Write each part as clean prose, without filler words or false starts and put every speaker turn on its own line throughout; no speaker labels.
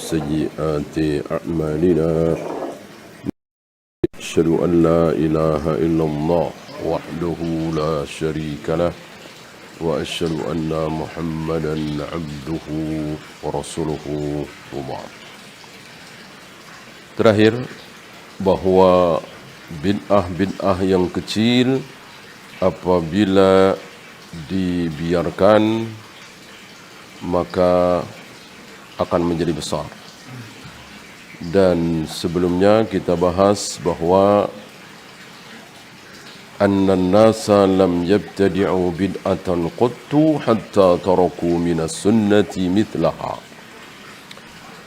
سيئات أعمالنا أشهد أن لا إله إلا الله وحده لا شريك له وأشهد أن محمدا عبده ورسوله وبعد. Terakhir, bahwa bid'ah yang kecil apabila dibiarkan maka akan menjadi besar. Dan sebelumnya kita bahas bahwa annan nasa lam yabtadi'u bid'atan qattu hatta taraku minas sunnati mithlaha.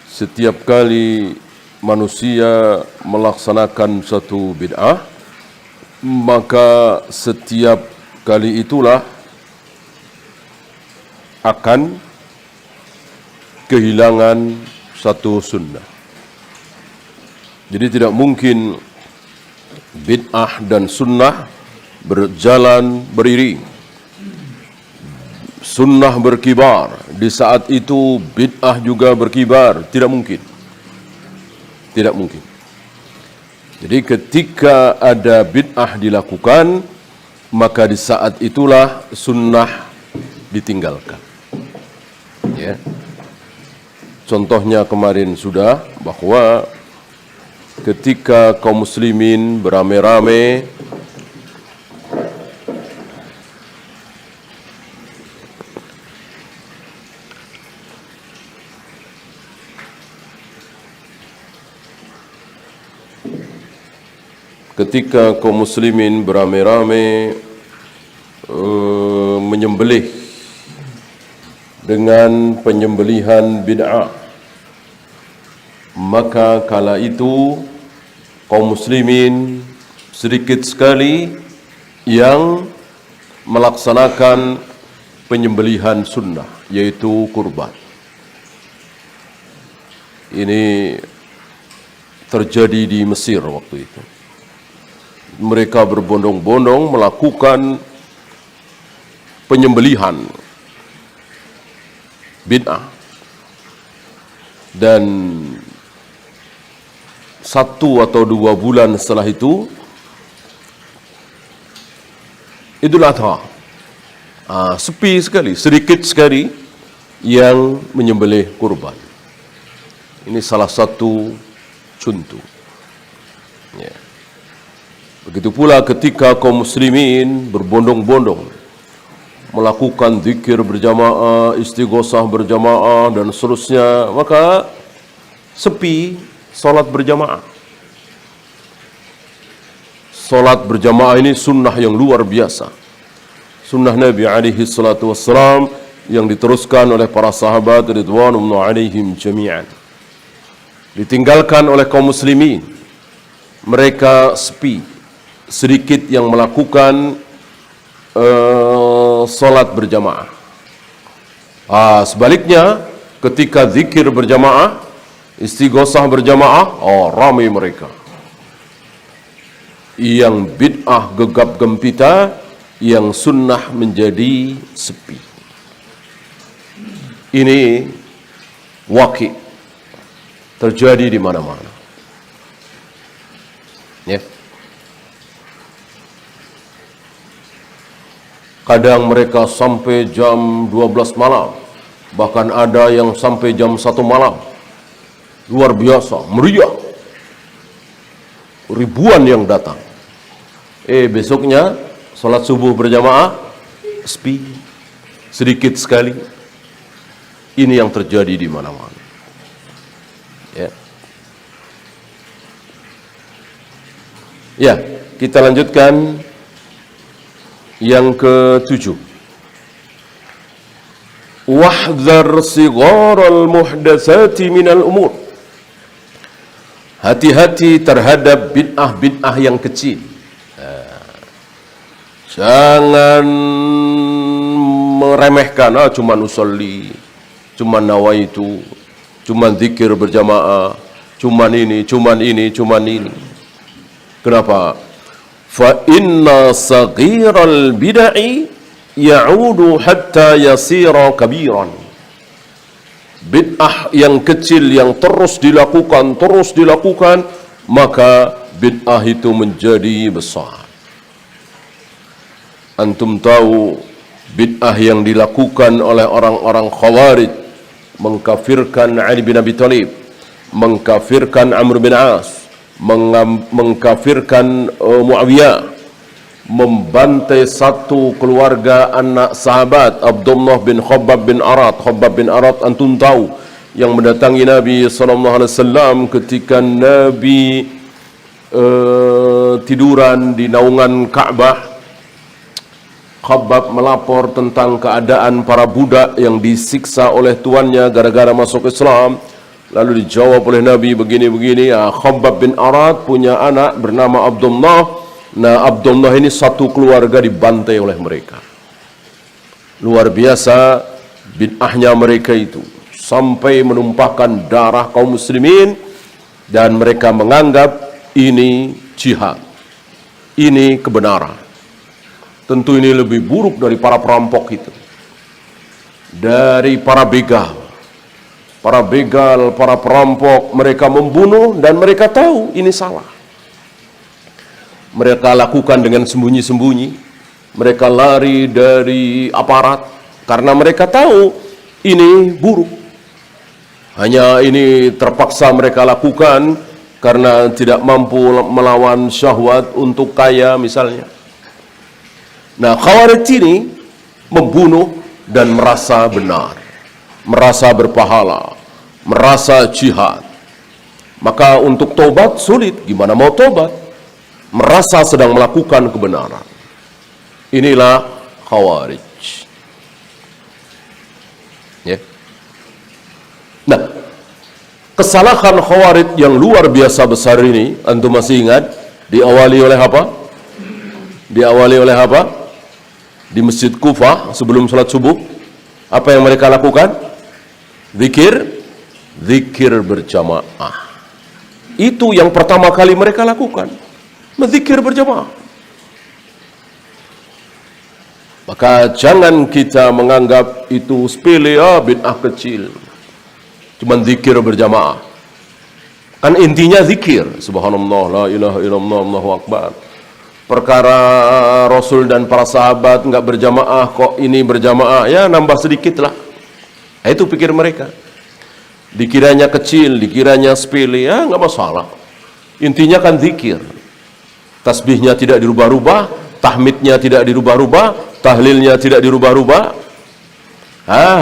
Setiap kali manusia melaksanakan satu bid'ah, maka setiap kali itulah akan kehilangan satu sunnah. Jadi tidak mungkin bid'ah dan sunnah berjalan beriring. Sunnah berkibar, di saat itu bid'ah juga berkibar. Tidak mungkin. Tidak mungkin. Jadi ketika ada bid'ah dilakukan, maka di saat itulah sunnah ditinggalkan. Ya. Contohnya kemarin sudah bahwa ketika kaum muslimin beramai-ramai menyembelih dengan penyembelihan bid'ah, maka kala itu kaum muslimin sedikit sekali yang melaksanakan penyembelihan sunnah, yaitu kurban. Ini terjadi di Mesir waktu itu. Mereka berbondong-bondong melakukan penyembelihan bid'ah, dan 1 atau 2 bulan setelah itu Idul Adha, sepi sekali, sedikit sekali yang menyembelih kurban. Ini salah satu contoh. Ya. Begitu pula ketika kaum muslimin berbondong-bondong melakukan zikir berjamaah, istighosah berjamaah dan seterusnya, maka sepi salat berjamaah. Salat berjamaah ini sunnah yang luar biasa. Sunnah Nabi alaihi salatu wassalam yang diteruskan oleh para sahabat ridwanullah alaihim jami'an. Ditinggalkan oleh kaum muslimin. Mereka sepi. Sedikit yang melakukan salat berjamaah. Sebaliknya, ketika zikir berjamaah, istighosah berjamaah, ramai mereka. Yang bid'ah gegap gempita, yang sunnah menjadi sepi. Ini waqi' terjadi di mana-mana. Ya. Kadang mereka sampai jam 12 malam. Bahkan ada yang sampai jam 1 malam. Luar biasa, meriah. Ribuan yang datang. Besoknya, salat subuh berjamaah, sepi. Sedikit sekali. Ini yang terjadi di mana-mana. Ya. Ya, kita lanjutkan. Yang ke-7, wahdhar sigharal muhdatsati minal umur. Hati-hati terhadap bid'ah-bid'ah yang kecil. Jangan meremehkan, cuman usolli, cuman nawaitu, cuman zikir berjamaah, cuman ini. Kenapa? Fa inna saghiral bid'i ya'udu hatta yasira kabiran. bid'ah yang kecil yang terus dilakukan, maka bid'ah itu menjadi besar. Antum tahu bid'ah yang dilakukan oleh orang-orang Khawarij, mengkafirkan Ali bin Abi Thalib, mengkafirkan Amr bin As, mengkafirkan Muawiyah, membantai satu keluarga anak sahabat Abdullah bin Khabbab bin Arat. Khabbab bin Arat antum tahu yang mendatangi Nabi SAW ketika Nabi tiduran di naungan Ka'bah. Khabbab melapor tentang keadaan para budak yang disiksa oleh tuannya gara-gara masuk Islam. Lalu dijawab oleh Nabi begini-begini, ya, Khabbab bin Arat punya anak bernama Abdullah. Nah, Abdullah ini satu keluarga dibantai oleh mereka. Luar biasa bid'ahnya mereka itu, sampai menumpahkan darah kaum muslimin, dan mereka menganggap ini jihad, ini kebenaran. Tentu ini lebih buruk dari para perampok itu, dari para begal. Para begal, para perampok, mereka membunuh dan mereka tahu ini salah. Mereka lakukan dengan sembunyi-sembunyi. Mereka lari dari aparat karena mereka tahu ini buruk. Hanya ini terpaksa mereka lakukan karena tidak mampu melawan syahwat untuk kaya misalnya. Nah, Khawarij ini membunuh dan merasa benar, merasa berpahala, merasa jihad. Maka untuk tobat sulit. Gimana mau tobat? Merasa sedang melakukan kebenaran. Inilah Khawarij. Ya. Nah, kesalahan Khawarij yang luar biasa besar ini, antum masih ingat diawali oleh apa? Diawali oleh apa? Di Masjid Kufah sebelum salat subuh, apa yang mereka lakukan? Zikir berjamaah. Itu yang pertama kali mereka lakukan, berzikir berjamaah. Maka jangan kita menganggap itu sepele, bid'ah kecil, cuman zikir berjamaah. Kan intinya zikir, subhanallah, la ilaha illallah, Allahu akbar. Perkara Rasul dan para sahabat enggak berjamaah, kok ini berjamaah, ya nambah sedikit lah. Itu pikir mereka. Dikiranya kecil, dikiranya sepele, ya enggak masalah. Intinya kan zikir. Tasbihnya tidak dirubah-rubah, tahmidnya tidak dirubah-rubah, tahlilnya tidak dirubah-rubah.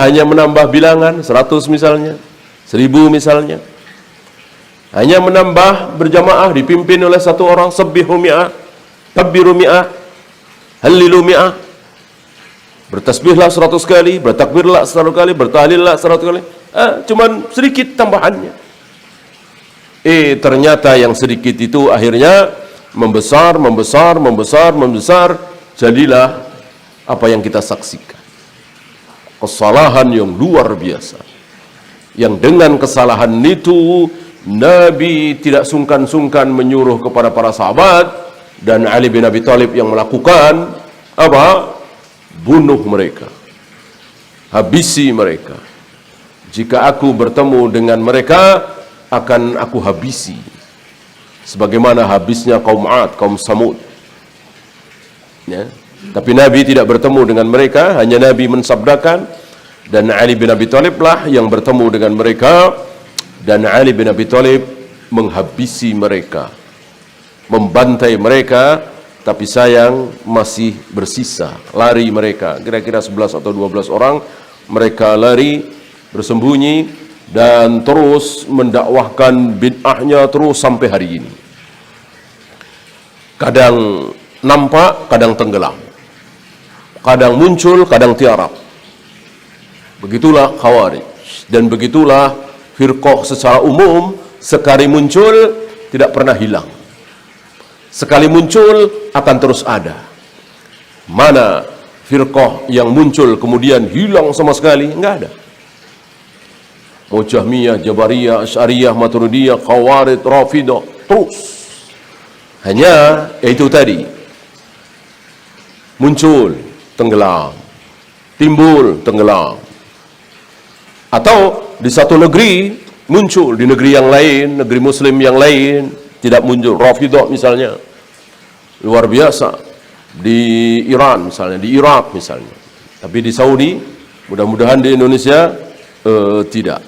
Hanya menambah bilangan 100 misalnya, 1000 misalnya. Hanya menambah berjamaah dipimpin oleh satu orang, sabbihu mi'ah, kabbiru mi'ah, hallilu mi'ah. Bertasbihlah 100 kali, bertakbirlah 100 kali, bertahlillah 100 kali. Cuman sedikit tambahannya. Ternyata yang sedikit itu akhirnya membesar, jadilah apa yang kita saksikan. Kesalahan yang luar biasa. Yang dengan kesalahan itu Nabi tidak sungkan-sungkan menyuruh kepada para sahabat dan Ali bin Abi Thalib yang melakukan apa? Bunuh mereka, habisi mereka. Jika aku bertemu dengan mereka, akan aku habisi sebagaimana habisnya kaum 'Ad, kaum Samud. Ya. Tapi Nabi tidak bertemu dengan mereka, hanya Nabi mensabdakan, dan Ali bin Abi Thalib lah yang bertemu dengan mereka, dan Ali bin Abi Thalib menghabisi mereka, membantai mereka. Tapi sayang masih bersisa, lari mereka, kira-kira 11 atau 12 orang. Mereka lari bersembunyi dan terus mendakwahkan bid'ahnya terus sampai hari ini. Kadang nampak, kadang tenggelam, kadang muncul, kadang tiarap. Begitulah Khawarij, dan begitulah firqah secara umum. Sekali muncul tidak pernah hilang, sekali muncul akan terus ada. Mana firqah yang muncul kemudian hilang sama sekali? Enggak ada. Mau Jahmiyah, Jabariyah, Asy'ariyah, Maturidiyah, Khawarij, Rafidah, terus. Hanya itu tadi, muncul, tenggelam, timbul, tenggelam. Atau di satu negeri muncul, di negeri yang lain, negeri muslim yang lain tidak muncul. Rafidhah misalnya, luar biasa. Di Iran misalnya, di Irak misalnya. Tapi di Saudi, mudah-mudahan di Indonesia tidak.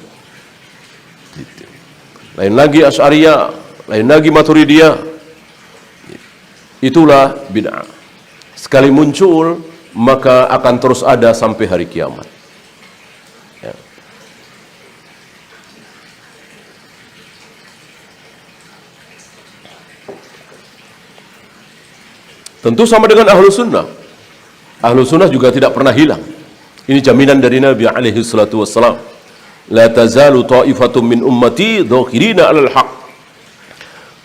Lain lagi Asy'ariyah, lain lagi Maturidiyah. Itulah bid'ah. Sekali muncul, maka akan terus ada sampai hari kiamat. Ya. Tentu sama dengan ahlu sunnah. Ahlu sunnah juga tidak pernah hilang. Ini jaminan dari Nabi alaihi salatu wassalam. La tazalu ta'ifatum min ummati dhahirina 'alal haq.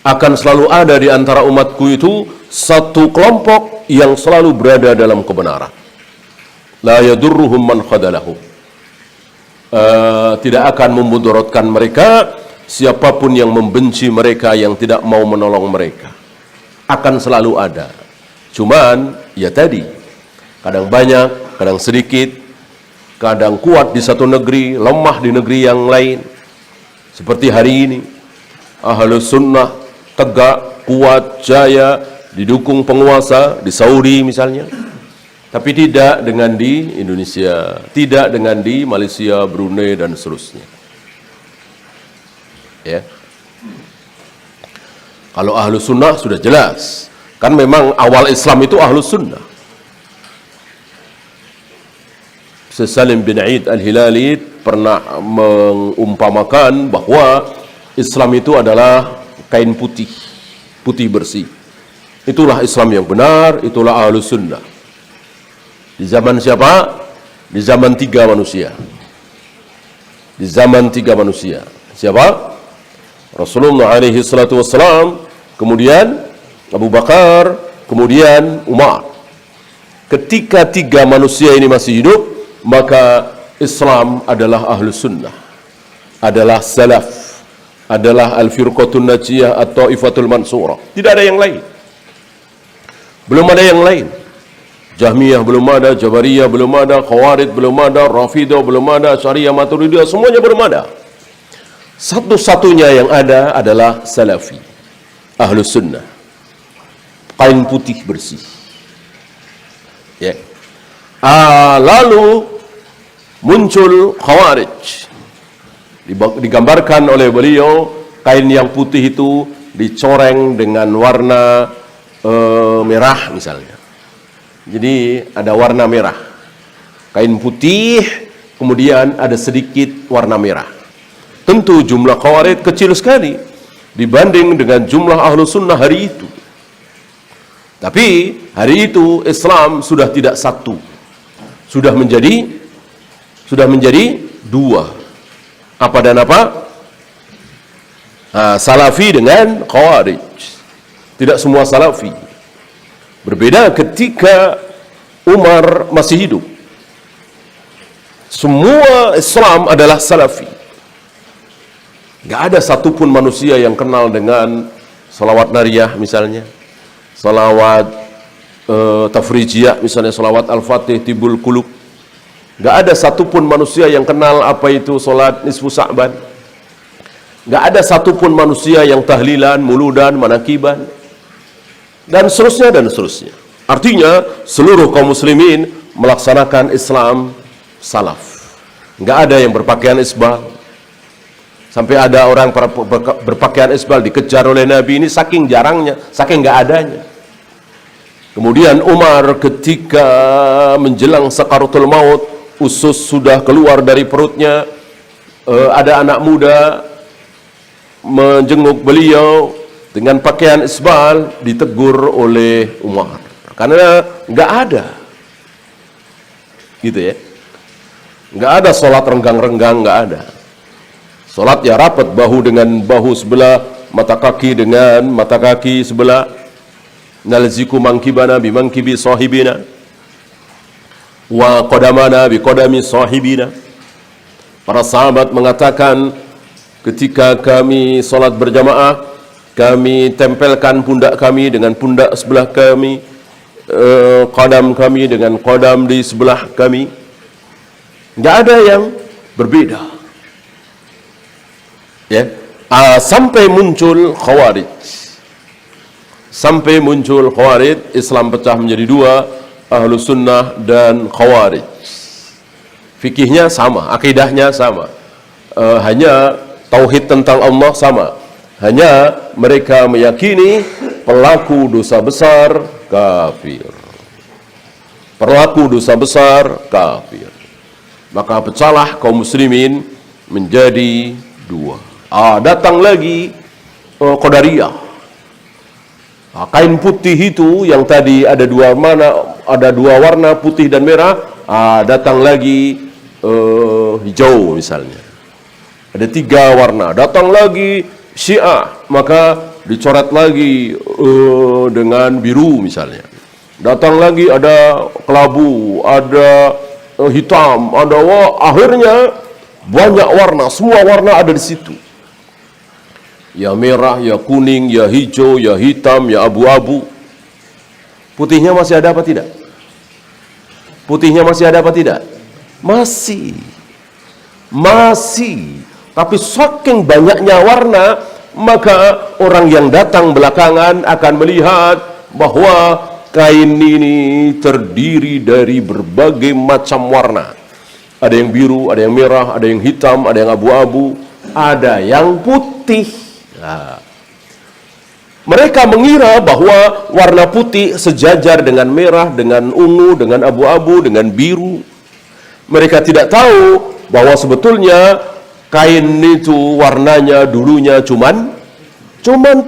Akan selalu ada di antara umatku itu satu kelompok yang selalu berada dalam kebenaran. La yadurruhum man khadalahum. Tidak akan memudaratkan mereka siapapun yang membenci mereka, yang tidak mau menolong mereka. Akan selalu ada. Cuman ya tadi, kadang banyak, kadang sedikit, kadang kuat di satu negeri, lemah di negeri yang lain. Seperti hari ini, ahlu sunnah tegak, kuat, jaya, didukung penguasa di Saudi misalnya, tapi tidak dengan di Indonesia, tidak dengan di Malaysia, Brunei dan seterusnya. Ya. Kalau ahlu sunnah sudah jelas, kan memang awal Islam itu ahlu sunnah. Salim bin Aid al-Hilali pernah mengumpamakan bahwa Islam itu adalah kain putih, putih bersih. Itulah Islam yang benar, itulah ahlu sunnah. Di zaman siapa? Di zaman tiga manusia. Di zaman tiga manusia. Siapa? Rasulullah alaihi salatu wassalam, kemudian Abu Bakar, kemudian Umar. Ketika tiga manusia ini masih hidup, maka Islam adalah ahlu sunnah, adalah salaf, adalah al-firqatun najiyah atau ifatul mansurah. Tidak ada yang lain. Belum ada yang lain. Jahmiyah belum ada, Jabariyah belum ada, Khawarij belum ada, Rafidhah belum ada, Asy'ariyah, Maturidiyah, semuanya belum ada. Satu-satunya yang ada adalah salafi, ahlu sunnah, kain putih bersih. Ya. Lalu muncul Khawarij. Digambarkan oleh beliau, kain yang putih itu dicoreng dengan warna merah misalnya. Jadi ada warna merah. Kain putih, kemudian ada sedikit warna merah. Tentu jumlah Khawarij kecil sekali dibanding dengan jumlah ahlu sunnah hari itu. Tapi hari itu Islam sudah tidak satu, sudah menjadi dua. Apa dan apa? Salafi dengan Khawarij. Tidak semua salafi. Berbeda ketika Umar masih hidup. Semua Islam adalah salafi. Gak ada satupun manusia yang kenal dengan salawat nariyah misalnya, salawat tafrijiyah misalnya, salawat al-fatih, tibul qulub. Gak ada satupun manusia yang kenal apa itu salat nisfu sa'ban. Gak ada satupun manusia yang tahlilan, muludan, manakiban, dan seterusnya dan seterusnya. Artinya seluruh kaum muslimin melaksanakan Islam salaf. Gak ada yang berpakaian isbal. Sampai ada orang berpakaian isbal dikejar oleh Nabi, ini saking jarangnya, saking gak adanya. Kemudian Umar ketika menjelang sakaratul maut, usus sudah keluar dari perutnya, ada anak muda menjenguk beliau dengan pakaian isbal, ditegur oleh Umar karena nggak ada, gitu ya, nggak ada sholat renggang-renggang, nggak ada. Sholat ya rapat, bahu dengan bahu sebelah, mata kaki dengan mata kaki sebelah. Nalziku mangkibana bimangkibi sahibina wa qadamana bi qadami sahibina. Para sahabat mengatakan, ketika kami salat berjamaah, kami tempelkan pundak kami dengan pundak sebelah kami, qadam kami dengan qadam di sebelah kami. Tidak ada yang berbeda. Ya, sampai muncul Khawarij. Sampai muncul Khawarij, Islam pecah menjadi dua, Ahlus Sunnah dan Khawarij. Fikihnya sama, akidahnya sama. Hanya tauhid tentang Allah sama. Hanya mereka meyakini pelaku dosa besar kafir. Pelaku dosa besar kafir. Maka pecahlah kaum muslimin menjadi dua. Datang lagi Qadariyah. Kain putih itu yang tadi ada dua warna putih dan merah, datang lagi hijau misalnya. Ada 3 warna. Datang lagi Syiah, maka dicoret lagi dengan biru misalnya. Datang lagi ada kelabu, ada hitam, ada akhirnya banyak warna, semua warna ada di situ. Ya merah, ya kuning, ya hijau, ya hitam, ya abu-abu. Putihnya masih ada apa tidak? Putihnya masih ada apa tidak? Masih. Tapi saking banyaknya warna, maka orang yang datang belakangan akan melihat bahwa kain ini terdiri dari berbagai macam warna. Ada yang biru, ada yang merah, ada yang hitam, ada yang abu-abu, ada yang putih. Mereka mengira bahwa warna putih sejajar dengan merah, dengan ungu, dengan abu-abu, dengan biru. Mereka tidak tahu bahwa sebetulnya kain itu warnanya dulunya cuman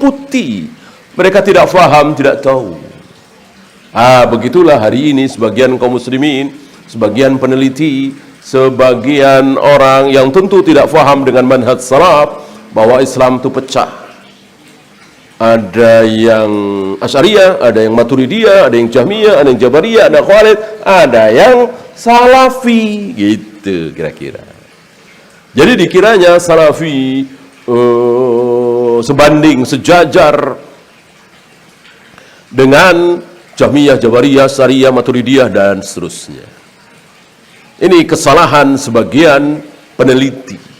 putih. Mereka tidak faham, tidak tahu. Begitulah hari ini sebagian kaum muslimin, sebagian peneliti, sebagian orang yang tentu tidak faham dengan manhaj salaf, bahwa Islam itu pecah. Ada yang Asy'ariyah, ada yang Maturidiyah, ada yang Jahmiyah, ada yang Jabariyah, ada Khawarij, ada yang Salafi, gitu kira-kira. Jadi dikiranya Salafi sebanding, sejajar dengan Jahmiyah, Jabariyah, Asy'ariyah, Maturidiyah, dan seterusnya. Ini kesalahan sebagian peneliti.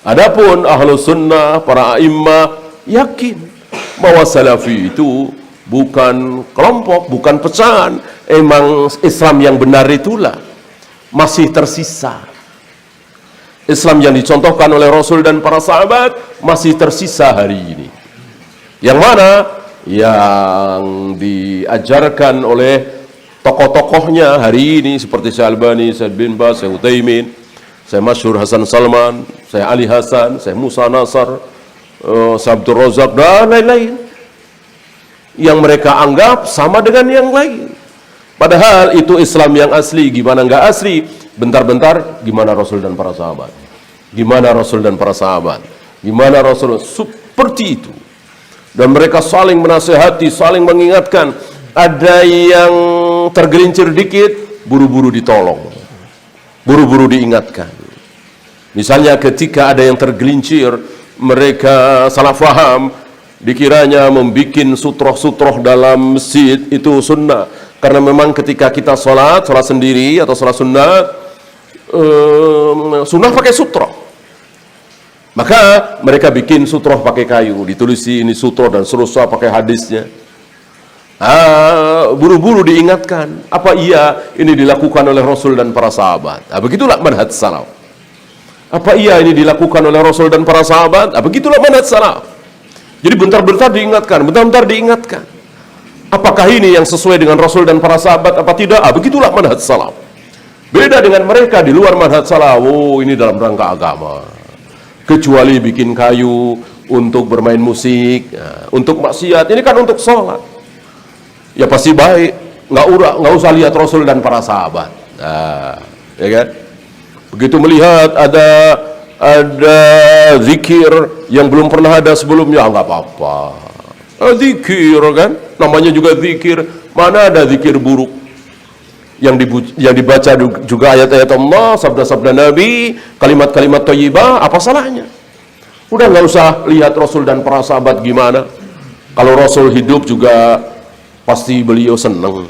Adapun Ahlus Sunnah, para a'immah yakin bahwa Salafi itu bukan kelompok, bukan pecahan. Emang Islam yang benar itulah masih tersisa. Islam yang dicontohkan oleh Rasul dan para sahabat masih tersisa hari ini. Yang mana? Yang diajarkan oleh tokoh-tokohnya hari ini seperti Syekh Albani, Syekh bin Baz, Syekh Utsaimin, Syekh Masyhur Hasan Salman, Syekh Ali Hasan, Syekh Musa Nasr, Syekh Abdul Razak, dan lain-lain. Yang mereka anggap sama dengan yang lain. Padahal itu Islam yang asli. Gimana nggak asli? Bentar-bentar, gimana Rasul dan para sahabat? Gimana Rasul dan para sahabat? Gimana Rasul? Seperti itu. Dan mereka saling menasehati, saling mengingatkan. Ada yang tergelincir dikit, buru-buru ditolong, buru-buru diingatkan. Misalnya ketika ada yang tergelincir, mereka salah faham, dikiranya membuat sutroh-sutroh dalam masjid itu sunnah. Karena memang ketika kita sholat sendiri atau sholat sunat, sunnah pakai sutroh. Maka mereka bikin sutroh pakai kayu, ditulis ini sutroh dan seterusnya pakai hadisnya. Buru-buru diingatkan, apa iya ini dilakukan oleh Rasul dan para sahabat? Begitulah manhaj salaf. Apa iya ini dilakukan oleh Rasul dan para sahabat? Begitulah manhaj salaf. Jadi bentar-bentar diingatkan, bentar-bentar diingatkan. Apakah ini yang sesuai dengan Rasul dan para sahabat apa tidak? Begitulah manhaj salaf. Beda dengan mereka di luar manhaj salaf. Ini dalam rangka agama. Kecuali bikin kayu untuk bermain musik, untuk maksiat. Ini kan untuk sholat. Ya pasti baik. Nggak usah lihat Rasul dan para sahabat. Ya kan? Begitu melihat ada zikir yang belum pernah ada sebelumnya, nggak apa-apa. Zikir kan, namanya juga zikir. Mana ada zikir buruk? Yang dibaca juga ayat-ayat Allah, sabda-sabda Nabi, kalimat-kalimat thayyibah, apa salahnya? Udah nggak usah lihat Rasul dan para sahabat gimana. Kalau Rasul hidup juga pasti beliau senang.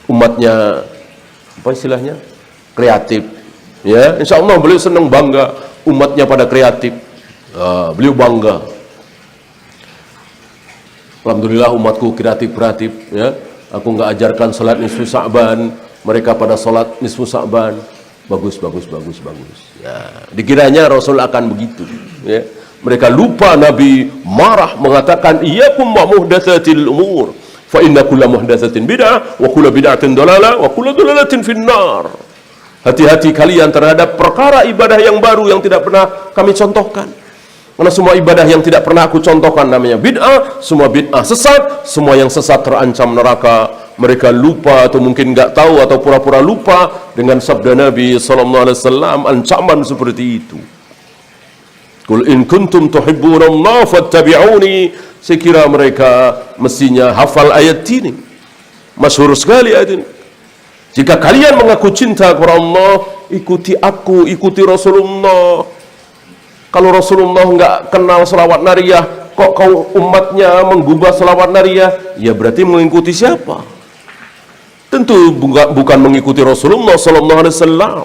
Umatnya apa istilahnya? Kreatif. Ya, insya Allah beliau senang, bangga umatnya pada kreatif. Beliau bangga. Alhamdulillah umatku kreatif, ya. Aku nggak ajarkan salat nisfu Sa'ban, mereka pada salat nisfu Sa'ban. Bagus. Ya, dikiranya Rasul akan begitu, ya. Mereka lupa Nabi marah mengatakan iyyakum wa muhdatsatil umur fa inna kulla muhdatsatin bid'ah wa kullu bid'atin dalalah wa kullu dalalatin finnar. Hati-hati kalian terhadap perkara ibadah yang baru yang tidak pernah kami contohkan. Karena semua ibadah yang tidak pernah aku contohkan namanya bid'ah, semua bid'ah sesat, semua yang sesat terancam neraka. Mereka lupa atau mungkin nggak tahu atau pura-pura lupa dengan sabda Nabi sallallahu alaihi wasallam ancaman seperti itu. Qul in kuntum tuhibbunallaha fattabi'uni. Sekira mereka mestinya hafal ayat ini. Masyhur sekali ayat ini. Jika kalian mengaku cinta kepada Allah, ikuti aku, ikuti Rasulullah. Kalau Rasulullah nggak kenal selawat nariyah, kok kau umatnya menggubah selawat nariyah, ya berarti mengikuti siapa? Tentu bukan mengikuti Rasulullah sallallahu alaihi wasallam.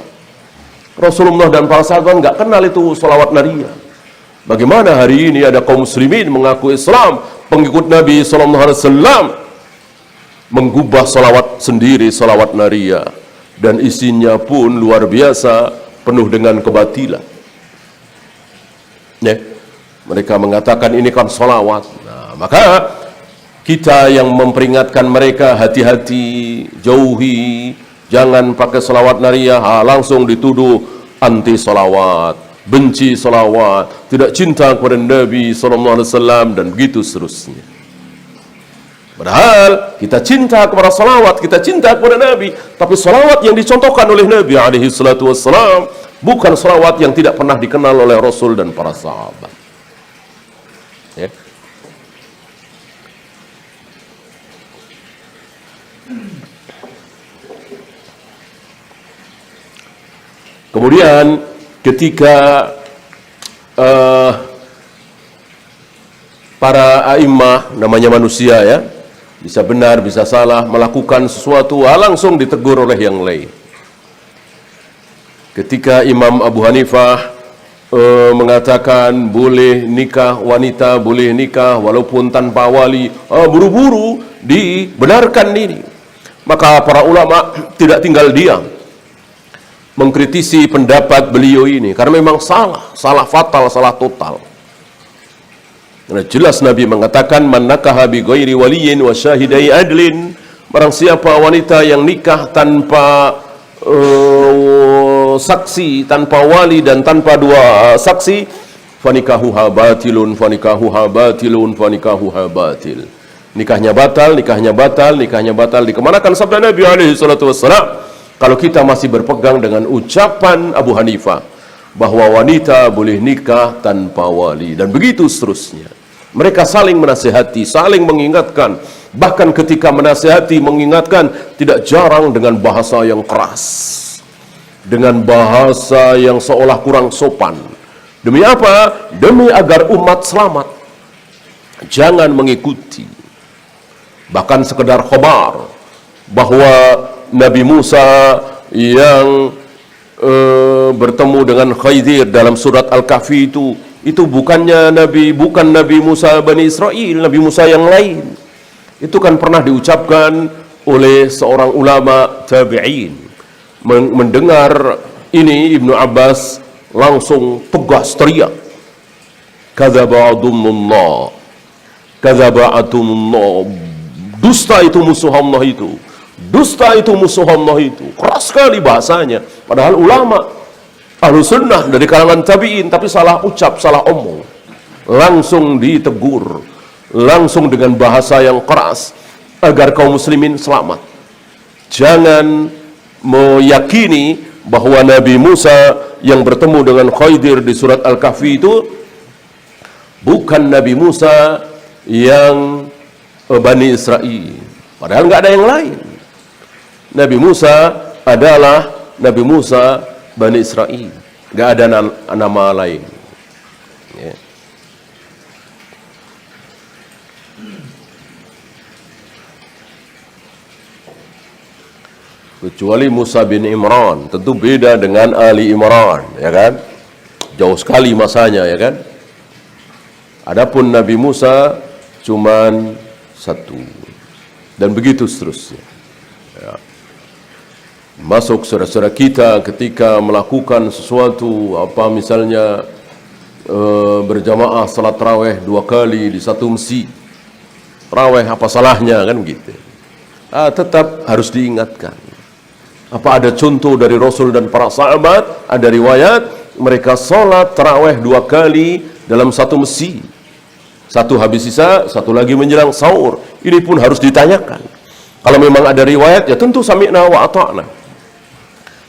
Rasulullah dan para sahabat nggak kenal itu selawat nariyah. Bagaimana hari ini ada kaum muslimin mengaku Islam, pengikut Nabi sallallahu alaihi wasallam, menggubah selawat sendiri, selawat nariyah, dan isinya pun luar biasa, penuh dengan kebatilan. Ya, mereka mengatakan ini kan salawat. Nah, maka kita yang memperingatkan mereka, hati-hati, jauhi, jangan pakai salawat nariyah, langsung dituduh anti salawat, benci salawat, tidak cinta kepada Nabi SAW, dan begitu seterusnya. Padahal kita cinta kepada salawat, kita cinta kepada Nabi, tapi salawat yang dicontohkan oleh Nabi SAW bukan salawat yang tidak pernah dikenal oleh Rasul dan para sahabat. Ya. Kemudian ketika para a'immah, namanya manusia ya, bisa benar, bisa salah, melakukan sesuatu, langsung ditegur oleh yang lain. Ketika Imam Abu Hanifah mengatakan boleh nikah wanita, boleh nikah walaupun tanpa wali, buru-buru dibenarkan ini. Maka para ulama tidak tinggal diam, mengkritisi pendapat beliau ini, karena memang salah fatal, salah total. Karena jelas Nabi mengatakan man nakaha bi ghairi waliyin wa syahidai adlin, barang siapa wanita yang nikah tanpa saksi, tanpa wali dan tanpa dua saksi, fanikahuha batilun, fanikahuha batilun, fanikahuha batil. Nikahnya batal, nikahnya batal, nikahnya batal. Dikemanakan sabda Nabi alaihi salatu wassalam kalau kita masih berpegang dengan ucapan Abu Hanifah bahwa wanita boleh nikah tanpa wali, dan begitu seterusnya. Mereka saling menasihati, saling mengingatkan. Bahkan ketika menasihati, mengingatkan, tidak jarang dengan bahasa yang keras, dengan bahasa yang seolah kurang sopan. Demi apa? Demi agar umat selamat. Jangan mengikuti bahkan sekedar khabar bahwa Nabi Musa yang bertemu dengan Khidir dalam surat Al-Kahfi itu bukan Nabi Musa Bani Israel, Nabi Musa yang lain. Itu kan pernah diucapkan oleh seorang ulama tabi'in. Mendengar ini Ibnu Abbas langsung tegas teriak, kadzaba'atumullah, kadzaba'atumullah, dusta itu musuh Allah itu, dusta itu musuh Allah itu. Keras sekali bahasanya, padahal ulama ahlu sunnah dari kalangan tabi'in, tapi salah ucap, salah omong, langsung ditegur, langsung dengan bahasa yang keras agar kaum muslimin selamat. Jangan meyakini bahwa Nabi Musa yang bertemu dengan Khidir di surat Al-Kahfi itu bukan Nabi Musa yang Bani Israel, padahal nggak ada yang lain. Nabi Musa adalah Nabi Musa Bani Israel, nggak ada nama lain. Ya. Kecuali Musa bin Imran, tentu beda dengan Ali Imran, ya kan? Jauh sekali masanya, ya kan? Adapun Nabi Musa cuman satu. Dan begitu seterusnya. Ya. Masuk saudara-saudara kita ketika melakukan sesuatu, apa misalnya berjamaah salat tarawih 2 kali di satu masjid. Tarawih apa salahnya, kan gitu. Tetap harus diingatkan. Apa ada contoh dari Rasul dan para sahabat? Ada riwayat mereka salat tarawih 2 kali dalam satu masjid. Satu habis isya, satu lagi menjelang sahur. Ini pun harus ditanyakan. Kalau memang ada riwayat, ya tentu sami'na wa ata'na.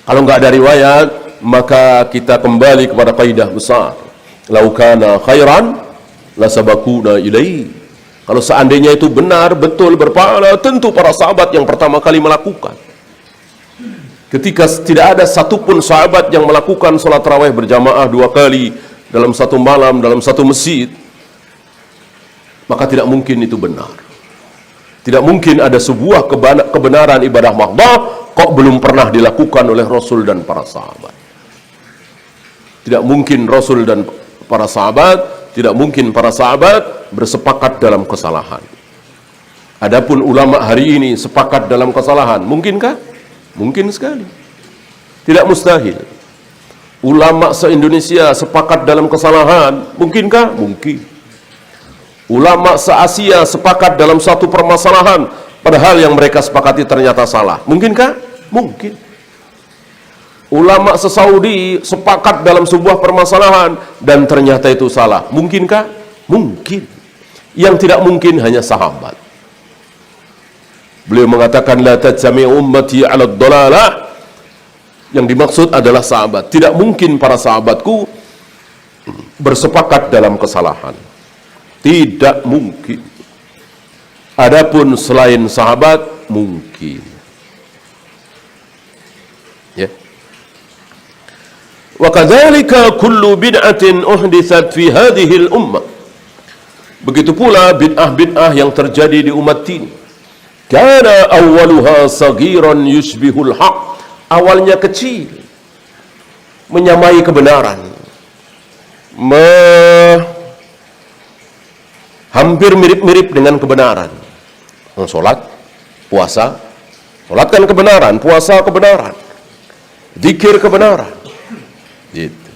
Kalau nggak ada riwayat, maka kita kembali kepada kaidah besar. Lau kana khairan lasabaquna ilaihi. Kalau seandainya itu benar, betul, berpahala, tentu para sahabat yang pertama kali melakukan. Ketika tidak ada satupun sahabat yang melakukan sholat tarawih berjamaah 2 kali dalam satu malam, dalam satu masjid, maka tidak mungkin itu benar. Tidak mungkin ada sebuah kebenaran ibadah mahdoh kok belum pernah dilakukan oleh Rasul dan para sahabat. Tidak mungkin Rasul dan para sahabat, tidak mungkin para sahabat bersepakat dalam kesalahan. Adapun ulama hari ini sepakat dalam kesalahan, mungkinkah? Mungkin sekali. Tidak mustahil. Ulama se-Indonesia sepakat dalam kesalahan, mungkinkah? Mungkin. Ulama se-Asia sepakat dalam satu permasalahan, padahal yang mereka sepakati ternyata salah. Mungkinkah? Mungkin. Ulama se-Saudi sepakat dalam sebuah permasalahan dan ternyata itu salah. Mungkinkah? Mungkin. Yang tidak mungkin hanya sahabat. Beliau mengatakan la tajami'u ummati 'ala dhalalah. Yang dimaksud adalah sahabat. Tidak mungkin para sahabatku bersepakat dalam kesalahan. Tidak mungkin. Adapun selain sahabat mungkin. Ya. Wa kadzalika kullu bid'atin uhditsat fi hadhihi al-ummah. Begitu pula bid'ah-bid'ah yang terjadi di umat ini. Kana awwaluha saghiran yushbihul haq. Awalnya kecil, menyamai kebenaran, hampir mirip-mirip dengan kebenaran. Sholat, puasa, sholat kan kebenaran, puasa kebenaran, zikir kebenaran. Gitu.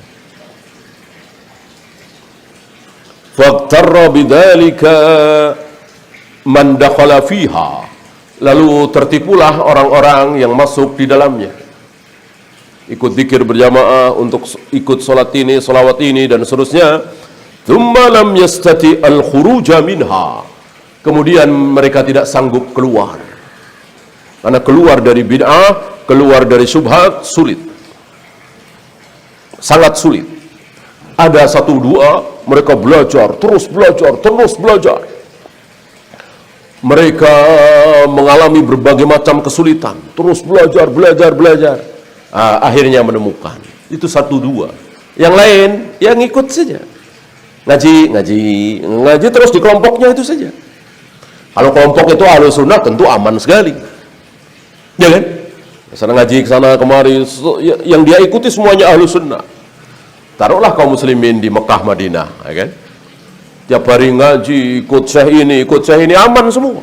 Faqtarra bidzalika man dakhala fiha. Lalu tertipulah orang-orang yang masuk di dalamnya. Ikut zikir berjamaah, untuk ikut sholat ini, sholawat ini, dan seterusnya. Thumma lam yastati al-khuruja minha. Kemudian mereka tidak sanggup keluar. Karena keluar dari bid'ah, keluar dari syubhat, sulit. Sangat sulit. Ada 1-2, mereka belajar, terus belajar, terus belajar. Mereka mengalami berbagai macam kesulitan, terus belajar, akhirnya menemukan. Itu 1-2. Yang lain, ya ngikut saja. Ngaji terus di kelompoknya itu saja. Kalau kelompok itu Ahlus Sunnah tentu aman sekali. Ya kan? Sana ngaji ke sana kemari, yang dia ikuti semuanya Ahlus Sunnah. Taruhlah kaum muslimin di Mekah, Madinah, ya kan? Tiap hari ngaji, ikut syekh ini, aman semua.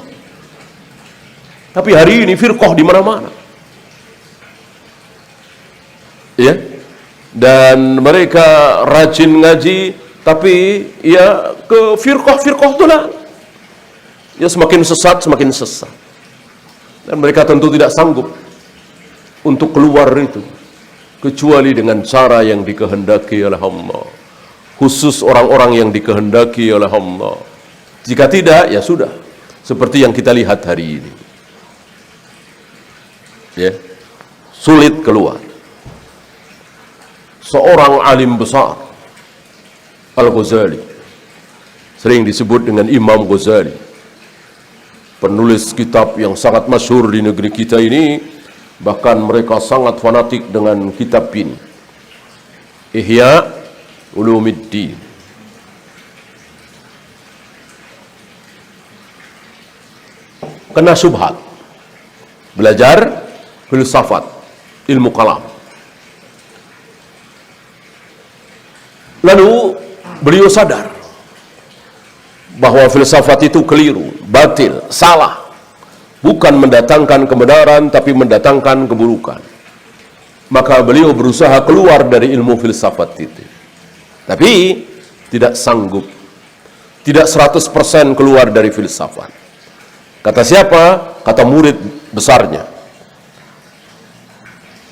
Tapi hari ini firqah di mana-mana. Ya. Dan mereka rajin ngaji, tapi ya ke firqah itulah. Ya semakin sesat. Dan mereka tentu tidak sanggup untuk keluar itu, kecuali dengan cara yang dikehendaki oleh Allah. Khusus orang-orang yang dikehendaki oleh Allah. Jika tidak, ya sudah. Seperti yang kita lihat hari ini. Ya. Sulit keluar. Seorang alim besar, Al-Ghazali, sering disebut dengan Imam Ghazali, penulis kitab yang sangat masyhur di negeri kita ini. Bahkan mereka sangat fanatik dengan kitab ini, Ihya Ulumuddin. Kena syubhat, belajar filsafat, ilmu kalam. Lalu beliau sadar bahwa filsafat itu keliru, batil, salah, bukan mendatangkan kebenaran tapi mendatangkan keburukan. Maka beliau berusaha keluar dari ilmu filsafat itu, tapi tidak sanggup, tidak 100% keluar dari filsafat. Kata siapa? Kata murid besarnya,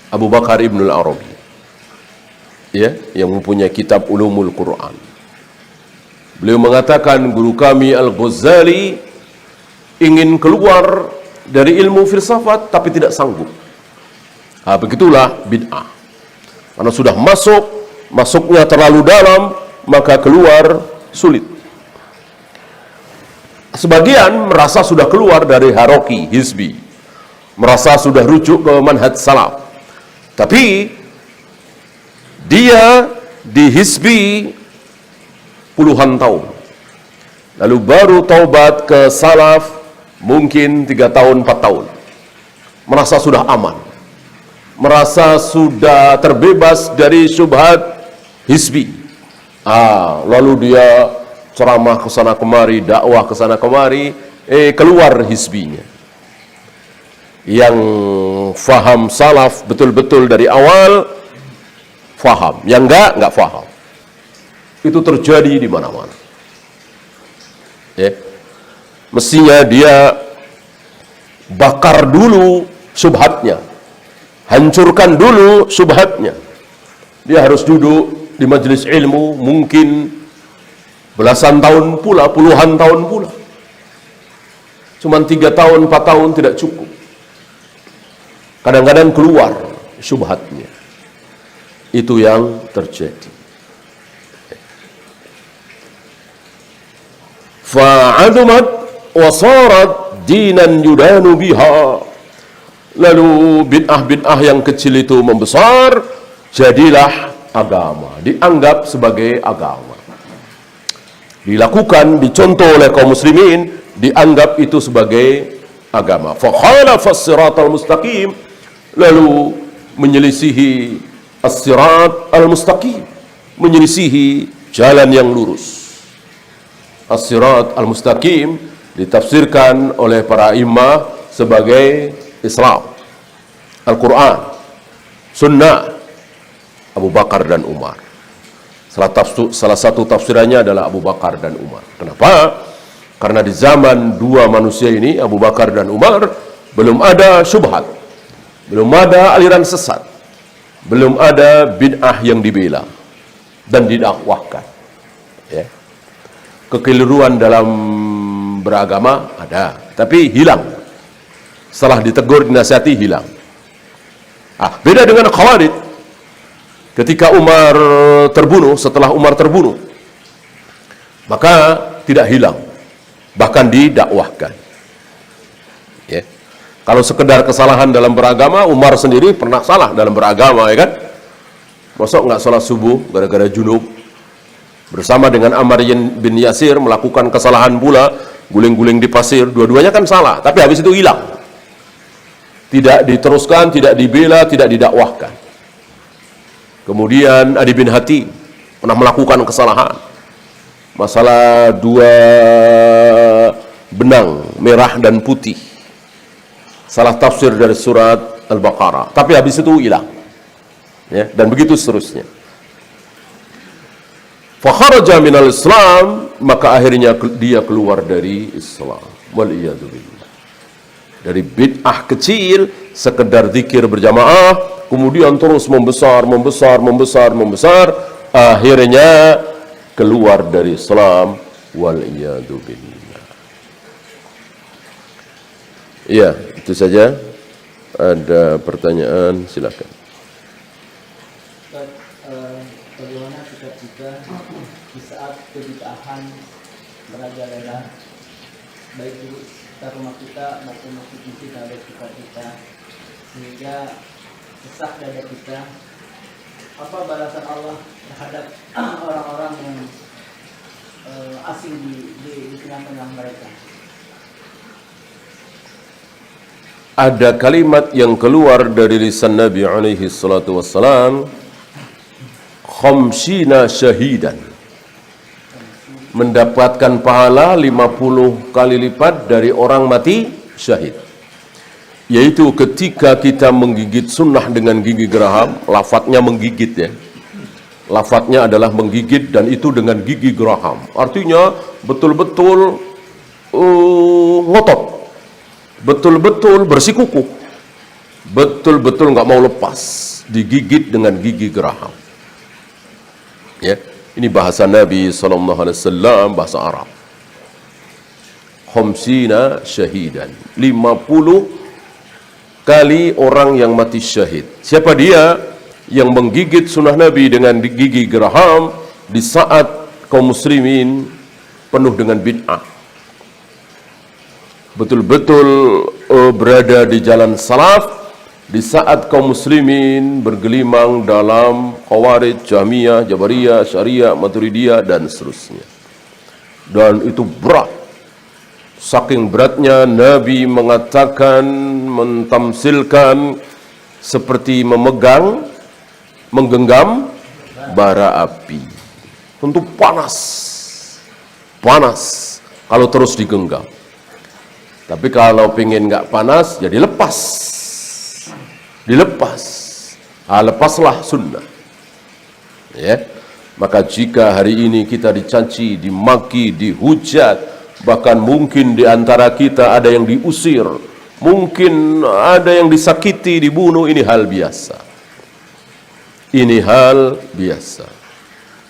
Abu Bakar Ibnul Arabi, ya, yang mempunyai kitab Ulumul Quran. Beliau mengatakan, guru kami Al-Ghazali ingin keluar dari ilmu filsafat tapi tidak sanggup. Begitulah bid'ah. Karena sudah masuknya terlalu dalam, maka keluar sulit. Sebagian merasa sudah keluar dari haroki, hizbi, merasa sudah rujuk ke manhaj salaf. Tapi dia di hizbi puluhan tahun, lalu baru taubat ke salaf mungkin 3 tahun 4 tahun, merasa sudah aman, merasa sudah terbebas dari syubhat hizbi. Lalu dia ceramah ke sana kemari, dakwah ke sana kemari, keluar hizbinya. Yang faham salaf betul-betul dari awal faham, yang enggak faham. Itu terjadi di mana-mana. Ya. Mestinya dia bakar dulu syubhatnya, hancurkan dulu syubhatnya. Dia harus duduk di majelis ilmu mungkin belasan tahun pula, puluhan tahun pula. Cuman 3 tahun, 4 tahun tidak cukup. Kadang-kadang keluar syubhatnya. Itu yang terjadi. Fa'adumat wasarat dinan yudanu biha. Lalu bid'ah-bid'ah yang kecil itu membesar, jadilah agama, dianggap sebagai agama. Dilakukan, dicontoh oleh kaum muslimin, dianggap itu sebagai agama. Fa khalafa as-siratal mustaqim, lalu menyelisihi as-sirat al-mustaqim, menyelisihi jalan yang lurus. As-sirat al-mustaqim ditafsirkan oleh para imam sebagai Islam, Al-Quran, Sunnah, Abu Bakar dan Umar. Salah satu tafsirannya adalah Abu Bakar dan Umar. Kenapa? Karena di zaman dua manusia ini, Abu Bakar dan Umar, belum ada syubhat, belum ada aliran sesat, belum ada bid'ah yang dibela dan didakwahkan. Ya. Kekeliruan dalam beragama ada, tapi hilang. Setelah ditegur, dinasihati, hilang. Beda dengan Khawarij. Ketika Umar terbunuh, setelah Umar terbunuh, maka tidak hilang, bahkan didakwahkan. Ya. Kalau sekedar kesalahan dalam beragama, Umar sendiri pernah salah dalam beragama, ya kan? Masa nggak sholat subuh gara-gara junub? Bersama dengan Ammar bin Yasir melakukan kesalahan pula, guling-guling di pasir, dua-duanya kan salah, tapi habis itu hilang. Tidak diteruskan, tidak dibela, tidak didakwahkan. Kemudian Adi bin Hatim pernah melakukan kesalahan, masalah 2 benang merah dan putih, salah tafsir dari surat Al-Baqarah, tapi habis itu hilang, ya, dan begitu seterusnya. Fakharaja minal Islam, maka akhirnya dia keluar dari Islam. Waliyadu billah. Dari bid'ah kecil, sekedar zikir berjamaah, kemudian terus membesar, akhirnya keluar dari Islam. Waliyadu billah. Iya, itu saja. Ada pertanyaan, silakan.
Bagaimana sikap kita di saat kebid'ahan merajalela, baik di sekitar rumah kita maupun masjid-masjid yang ada di sekitar kita, sehingga sesak dada kita? Apa balasan Allah terhadap orang-orang yang asing di tengah-tengah mereka?
Ada kalimat yang keluar dari lisan Nabi alaihi salatu wassalam, khamsina syahidan, mendapatkan pahala 50 kali lipat dari orang mati syahid. Yaitu ketika kita menggigit sunnah dengan gigi geraham, lafadznya menggigit ya. Lafadznya adalah menggigit dan itu dengan gigi geraham. Artinya betul-betul ngotot, betul-betul bersikukuh, betul-betul nggak mau lepas, digigit dengan gigi geraham. Ya, ini bahasa Nabi SAW, bahasa Arab. Khamsina syahidan, 50 kali orang yang mati syahid. Siapa dia yang menggigit sunnah Nabi dengan gigi geraham di saat kaum muslimin penuh dengan bid'ah, betul-betul berada di jalan salaf, di saat kaum muslimin bergelimang dalam Khawarij, Jahmiyah, Jabariyah, Syariah, Maturidiyah dan seterusnya. Dan itu berat. Saking beratnya Nabi mengatakan, mentamsilkan seperti menggenggam bara api. Tentu panas kalau terus digenggam. Tapi kalau pengen nggak panas, ya dilepas. Lepaslah sunnah. Ya, maka jika hari ini kita dicaci, dimaki, dihujat, bahkan mungkin di antara kita ada yang diusir, mungkin ada yang disakiti, dibunuh, ini hal biasa.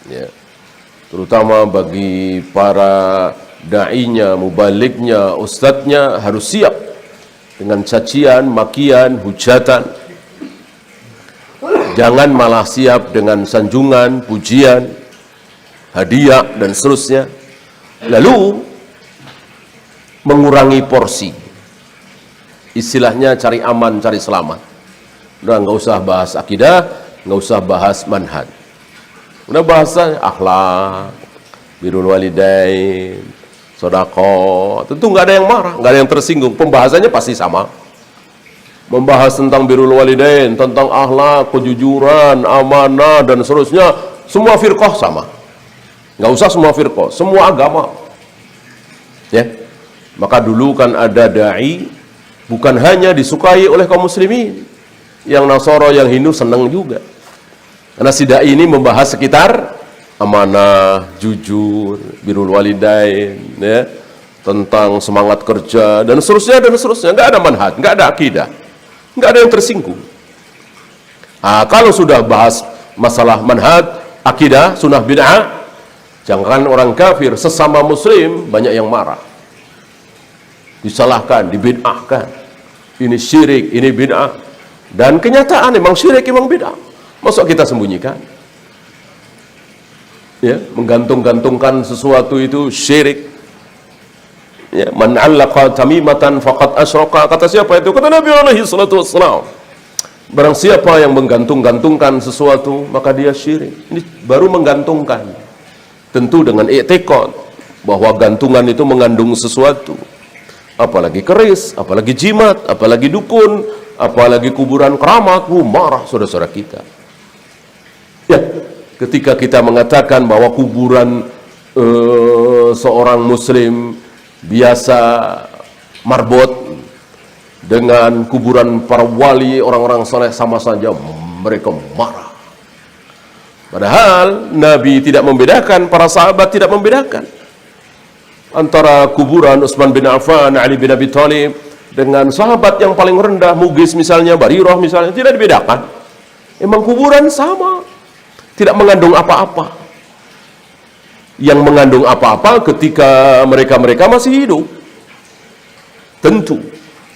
Ya. Terutama bagi para da'inya, mubalignya, ustadznya harus siap dengan cacian, makian, hujatan. Jangan malah siap dengan sanjungan, pujian, hadiah dan seterusnya. Lalu mengurangi porsi. Istilahnya cari aman, cari selamat. Udah nggak usah bahas akidah, nggak usah bahas manhaj. Udah bahasa akhlak, birrul walidain, sedekah. Tentu nggak ada yang marah, nggak ada yang tersinggung. Pembahasannya pasti sama. Membahas tentang birrul walidain, tentang akhlak, kejujuran, amanah dan seterusnya, semua firqah sama. Nggak usah semua firqah, semua agama. Ya. Maka dulu kan ada dai bukan hanya disukai oleh kaum muslimin, yang Nasara, yang Hindu senang juga. Karena si dai ini membahas sekitar amanah, jujur, birrul walidain, ya, tentang semangat kerja dan seterusnya. Nggak ada manhaj, nggak ada akidah, nggak ada yang tersinggung. Kalau sudah bahas masalah manhaj, akidah, sunnah, bid'ah, jangan orang kafir, sesama muslim banyak yang marah, disalahkan, dibid'ahkan, ini syirik, ini bid'ah. Dan kenyataan memang syirik, memang bid'ah. Masa kita sembunyikan? Ya, menggantung-gantungkan sesuatu itu syirik. Ya, man 'allaqa tamimatan faqad asyraka. Kata siapa itu? Kata Nabi alaihi salatu wassalam. Barang siapa yang menggantung-gantungkan sesuatu, maka dia syirik. Ini baru menggantungkan. Tentu dengan i'tiqad bahwa gantungan itu mengandung sesuatu. Apalagi keris, apalagi jimat, apalagi dukun, apalagi kuburan keramat, marah saudara-saudara kita. Ya, ketika kita mengatakan bahwa kuburan seorang muslim biasa marbot dengan kuburan para wali, orang-orang saleh sama saja, mereka marah. Padahal Nabi tidak membedakan, para sahabat tidak membedakan antara kuburan Utsman bin Affan, Ali bin Abi Thalib dengan sahabat yang paling rendah, Mugis misalnya, Barirah misalnya, tidak dibedakan. Emang kuburan sama, tidak mengandung apa-apa. Yang mengandung apa-apa ketika mereka masih hidup. Tentu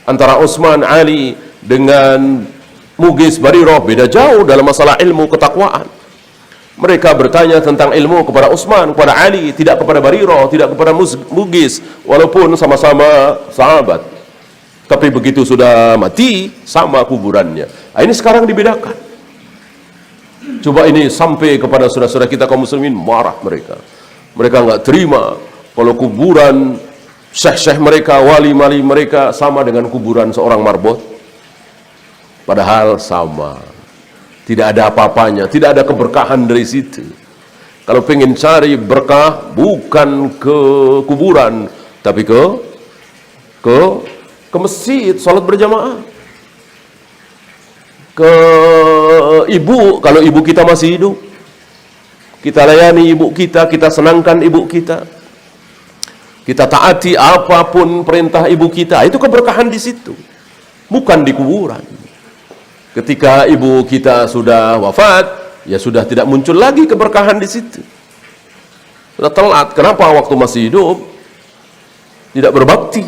antara Utsman, Ali dengan Mugis, Barirah beda jauh dalam masalah ilmu ketakwaan. Mereka bertanya tentang ilmu kepada Utsman, kepada Ali, tidak kepada Barirah, tidak kepada Mugis, walaupun sama-sama sahabat. Tapi begitu sudah mati, sama kuburannya. Ini sekarang dibedakan. Coba ini sampai kepada saudara-saudara kita kaum muslimin, marah mereka. Mereka nggak terima kalau kuburan syekh-syekh mereka, wali-wali mereka sama dengan kuburan seorang marbot. Padahal sama. Tidak ada apa-apanya, tidak ada keberkahan dari situ. Kalau pengen cari berkah, bukan ke kuburan, tapi ke masjid, sholat berjamaah. Ke ibu, kalau ibu kita masih hidup, kita layani ibu kita senangkan ibu kita taati apapun perintah ibu kita. Itu keberkahan di situ, bukan di kuburan. Ketika ibu kita sudah wafat, ya sudah tidak muncul lagi keberkahan di situ. Sudah telat. Kenapa waktu masih hidup tidak berbakti?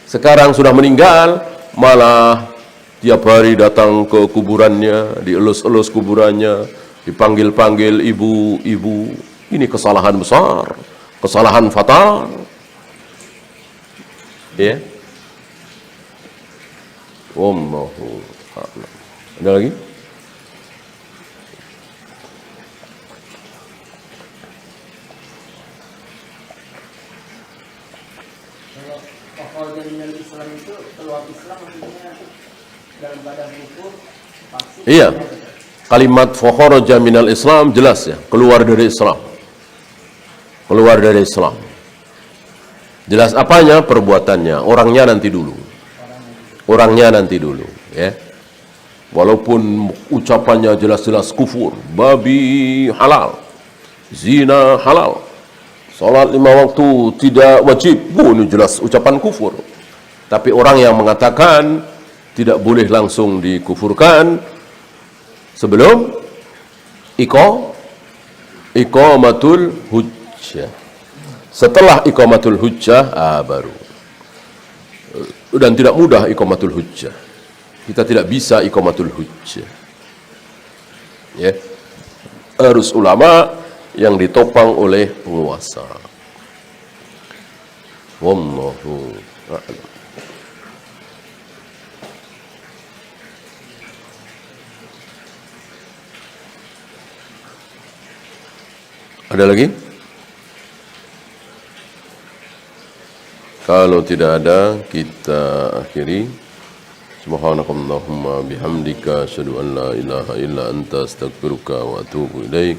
Sekarang sudah meninggal, malah tiap hari datang ke kuburannya, dielus-elus kuburannya, dipanggil-panggil ibu. Ini kesalahan besar, kesalahan fatal. Ya. Wallahu a'lam. Ada lagi?
Kalau pokok jaminan Islam itu keluar Islam maksudnya dalam badan hukum pasti.
Iya. Kalimat fakharaja minal Islam jelas ya, keluar dari Islam. Keluar dari Islam. Jelas apanya? Perbuatannya. Orangnya nanti dulu. Ya. Walaupun ucapannya jelas-jelas kufur, babi halal, zina halal, salat 5 waktu tidak wajib, ini jelas ucapan kufur. Tapi orang yang mengatakan tidak boleh langsung dikufurkan sebelum iqamatul hujjah. Setelah iqamatul hujjah baru. Dan tidak mudah iqamatul hujjah. Kita tidak bisa iqamatul hujjah. Ya. Harus ulama yang ditopang oleh penguasa. Wallahu a'lam. Ada lagi? Kalau tidak ada, kita akhiri. Subhanakallahumma bihamdika asyhadu an la ilaha illa anta astaghfiruka wa atubu ilaik.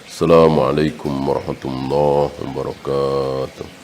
Assalamualaikum warahmatullahi wabarakatuh.